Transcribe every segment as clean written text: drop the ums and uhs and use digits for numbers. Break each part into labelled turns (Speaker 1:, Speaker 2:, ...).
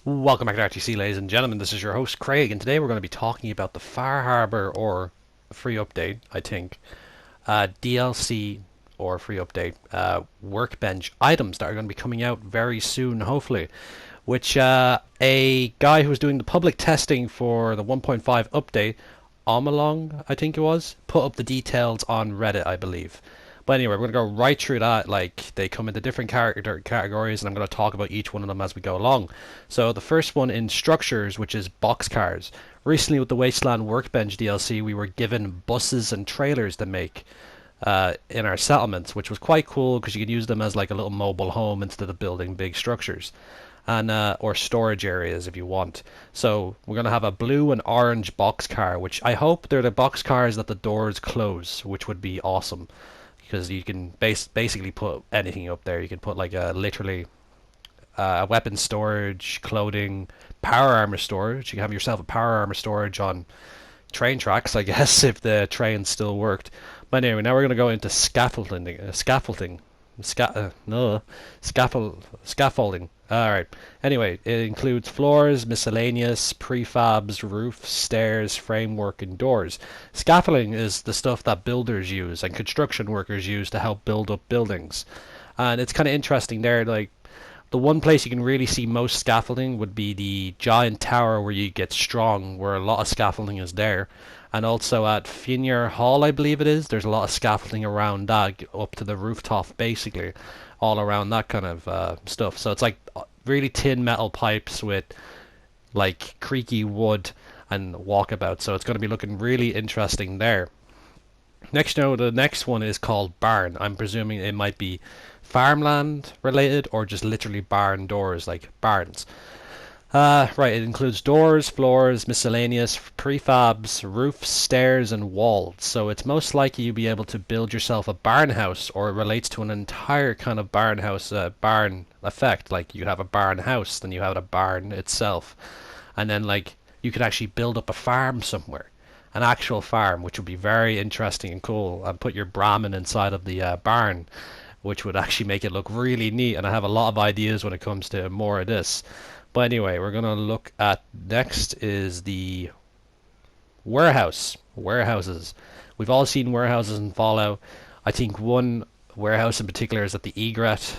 Speaker 1: Welcome back to RTC, ladies and gentlemen. This is your host Craig, and today we're going to be talking about the Far Harbor or free update, I think, DLC or free update workbench items that are going to be coming out very soon, hopefully. Which a guy who was doing the public testing for the 1.5 update, Omolong, I think it was, put up the details on Reddit, I believe. But anyway, we're going to go right through that. Like, they come into different character categories, and I'm going to talk about each one of them as we go along. So the first one in structures, which is boxcars. Recently, with the Wasteland Workbench DLC, we were given buses and trailers to make in our settlements, which was quite cool because you could use them as like a little mobile home instead of building big structures, and or storage areas if you want. So we're gonna have a blue and orange boxcar, which I hope they're the boxcars that the doors close, which would be awesome because you can basically put anything up there. You can put like literally weapon storage, clothing, power armor storage. You can have yourself a power armor storage on train tracks, I guess, if the train still worked. But anyway, now we're going to go into scaffolding. All right. Anyway, it includes floors, miscellaneous, prefabs, roofs, stairs, framework, and doors. Scaffolding is the stuff that builders use and construction workers use to help build up buildings. And it's kind of interesting there, like the one place you can really see most scaffolding would be the giant tower where you get strong, where a lot of scaffolding is there. And also at Finier Hall, I believe it is, there's a lot of scaffolding around that, up to the rooftop, basically, all around that kind of stuff. So it's like really thin metal pipes with like creaky wood and walkabout. So it's going to be looking really interesting there. The next one is called barn. I'm presuming it might be farmland related or just literally barn doors, like barns. Right, it includes doors, floors, miscellaneous, prefabs, roofs, stairs, and walls. So it's most likely you'll be able to build yourself a barn house, or it relates to an entire kind of barn house, barn effect. Like you have a barn house, then you have a barn itself, and then like you could actually build up a farm somewhere, an actual farm, which would be very interesting and cool, and put your Brahmin inside of the barn, which would actually make it look really neat. And I have a lot of ideas when it comes to more of this. But anyway, we're going to look at next is the warehouses. We've all seen warehouses in Fallout. I think one warehouse in particular is at the Egret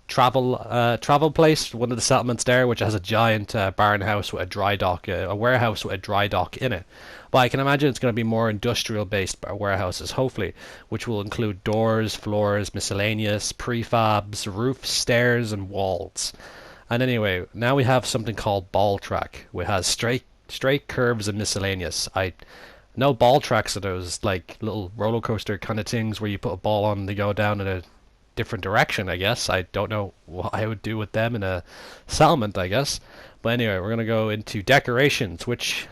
Speaker 1: travel place, one of the settlements there, which has a giant barn house with a dry dock, a warehouse with a dry dock in it. But I can imagine it's going to be more industrial based warehouses, hopefully, which will include doors, floors, miscellaneous, prefabs, roofs, stairs, and walls. And anyway, now we have something called ball track, which has straight curves and miscellaneous. I know ball tracks are those like little roller coaster kind of things where you put a ball on and they go down in a different direction, I guess. I don't know what I would do with them in a settlement, I guess. But anyway, we're going to go into decorations, which,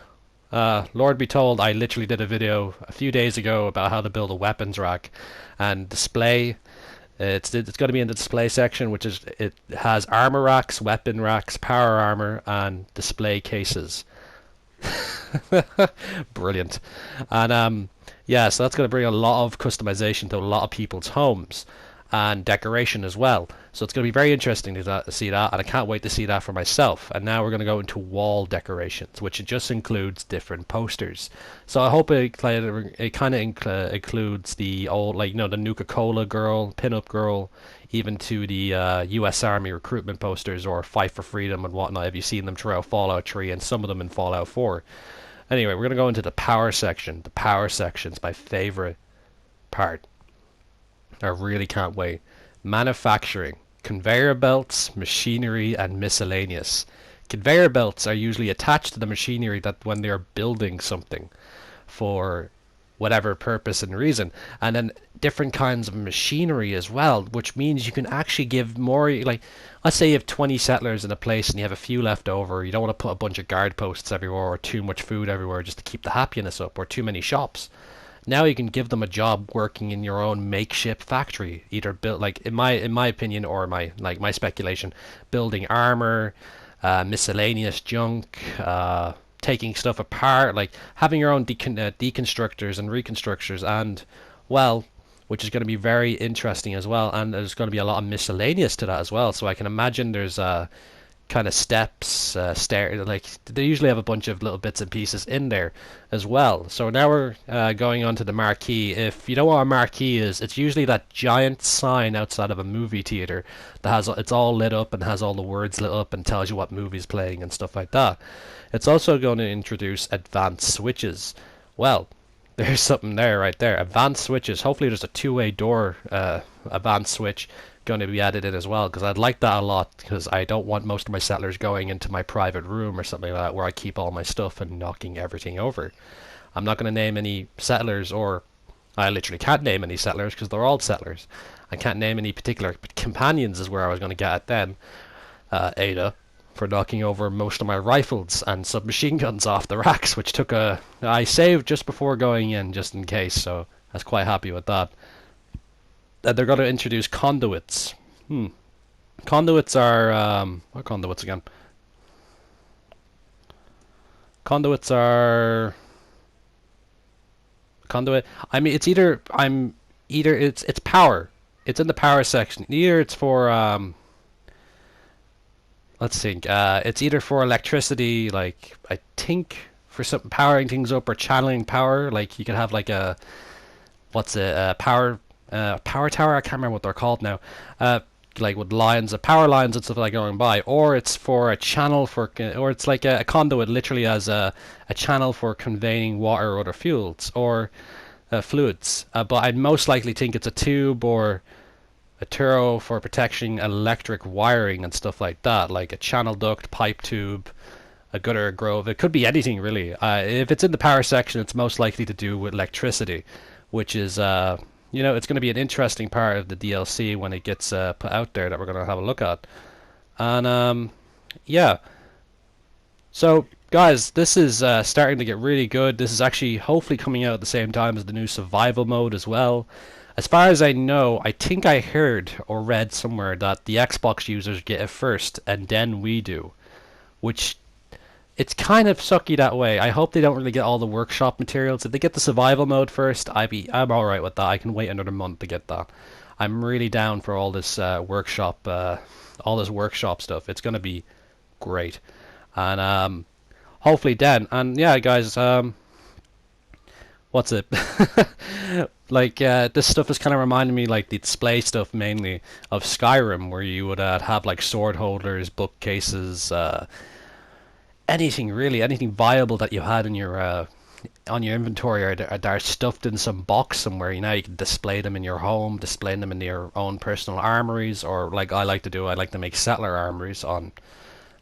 Speaker 1: Lord be told, I literally did a video a few days ago about how to build a weapons rack and display. It's going to be in the display section, which is it has armor racks, weapon racks, power armor, and display cases. Brilliant. And yeah, so that's going to bring a lot of customization to a lot of people's homes and decoration as well. So it's going to be very interesting to see that, and I can't wait to see that for myself. And now we're going to go into wall decorations, which it just includes different posters. So I hope it kind of includes the old, like, you know, the Nuka-Cola girl, pin-up girl, even to the U.S. Army recruitment posters or Fight for Freedom and whatnot. Have you seen them throughout Fallout 3 and some of them in Fallout 4? Anyway, we're going to go into the power section. The power section's my favorite part. I really can't wait. Manufacturing. Conveyor belts, machinery, and miscellaneous. Conveyor belts are usually attached to the machinery that when they're building something for whatever purpose and reason. And then different kinds of machinery as well, which means you can actually give more, like, let's say you have 20 settlers in a place and you have a few left over. You don't want to put a bunch of guard posts everywhere or too much food everywhere just to keep the happiness up, or too many shops. Now you can give them a job working in your own makeshift factory, either built, like, in my opinion, or my speculation, building armor, miscellaneous junk, taking stuff apart, like having your own deconstructors and reconstructors, and, well, which is going to be very interesting as well. And there's going to be a lot of miscellaneous to that as well. So I can imagine there's kind of steps, stair. Like they usually have a bunch of little bits and pieces in there as well. So now we're going on to the marquee. If you know what a marquee is, it's usually that giant sign outside of a movie theater that has it's all lit up and has all the words lit up and tells you what movie's playing and stuff like that. It's also going to introduce advanced switches. Well, there's something there right there. Advanced switches. Hopefully there's a two-way door advanced switch going to be added in as well, because I'd like that a lot, because I don't want most of my settlers going into my private room or something like that where I keep all my stuff and knocking everything over. I'm not going to name any settlers, or I literally can't name any settlers because they're all settlers. I can't name any particular companions is where I was going to get at them. Ada, for knocking over most of my rifles and submachine guns off the racks, which took a... I saved just before going in, just in case, so I was quite happy with that. They're going to introduce conduits. Conduits are... what conduits again? Conduits are... Conduit... I mean, it's either... It's power. It's in the power section. Either it's for... let's think. It's either for electricity, like I think for something powering things up or channeling power. Like you could have like a power tower. I can't remember what they're called now. Like with lines, power lines and stuff like going by, or it's for a channel for, or it's like a conduit, literally as a channel for conveying water or other fuels or fluids. But I'd most likely think it's a tube or a turo for protecting electric wiring and stuff like that, like a channel duct, pipe tube, a gutter, a grove. It could be anything really. If it's in the power section, it's most likely to do with electricity, which is, you know, it's going to be an interesting part of the DLC when it gets put out there that we're going to have a look at. And yeah. So guys, this is starting to get really good. This is actually hopefully coming out at the same time as the new survival mode as well. As far as I know, I think I heard or read somewhere that the Xbox users get it first and then we do, which it's kind of sucky that way. I hope they don't really get all the workshop materials. If they get the survival mode first, I'm alright with that. I can wait another month to get that. I'm really down for all this workshop stuff. It's gonna be great, and hopefully then. And yeah, guys, what's it? Like this stuff is kind of reminding me like the display stuff mainly of Skyrim, where you would have like sword holders, bookcases, anything really, anything viable that you had in your on your inventory, or they're stuffed in some box somewhere. You know, you can display them in your home, display them in your own personal armories, or like I like to do, I like to make settler armories on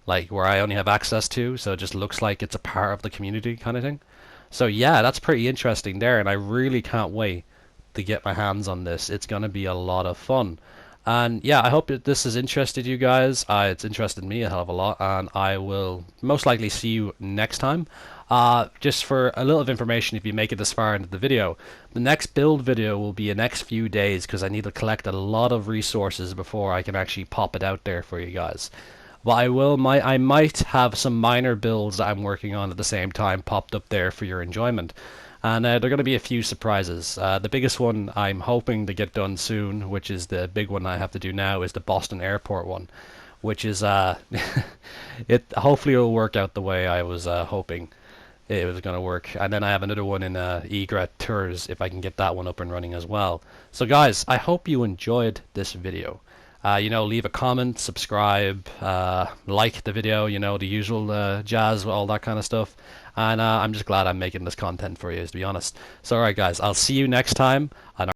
Speaker 1: like where I only have access to, so it just looks like it's a part of the community kind of thing. So yeah, that's pretty interesting there, and I really can't wait to get my hands on this. It's gonna be a lot of fun. And yeah, I hope that this has interested you guys. It's interested me a hell of a lot, and I will most likely see you next time. Just for a little of information, if you make it this far into the video, the next build video will be in the next few days, because I need to collect a lot of resources before I can actually pop it out there for you guys. But I might have some minor builds that I'm working on at the same time popped up there for your enjoyment. And there are going to be a few surprises. The biggest one I'm hoping to get done soon, which is the big one I have to do now, is the Boston Airport one, which is it hopefully will work out the way I was hoping it was going to work. And then I have another one in Egret Tours, if I can get that one up and running as well. So guys, I hope you enjoyed this video. You know, leave a comment, subscribe, like the video, you know, the usual jazz, all that kind of stuff. And I'm just glad I'm making this content for you, to be honest. So alright guys, I'll see you next time. And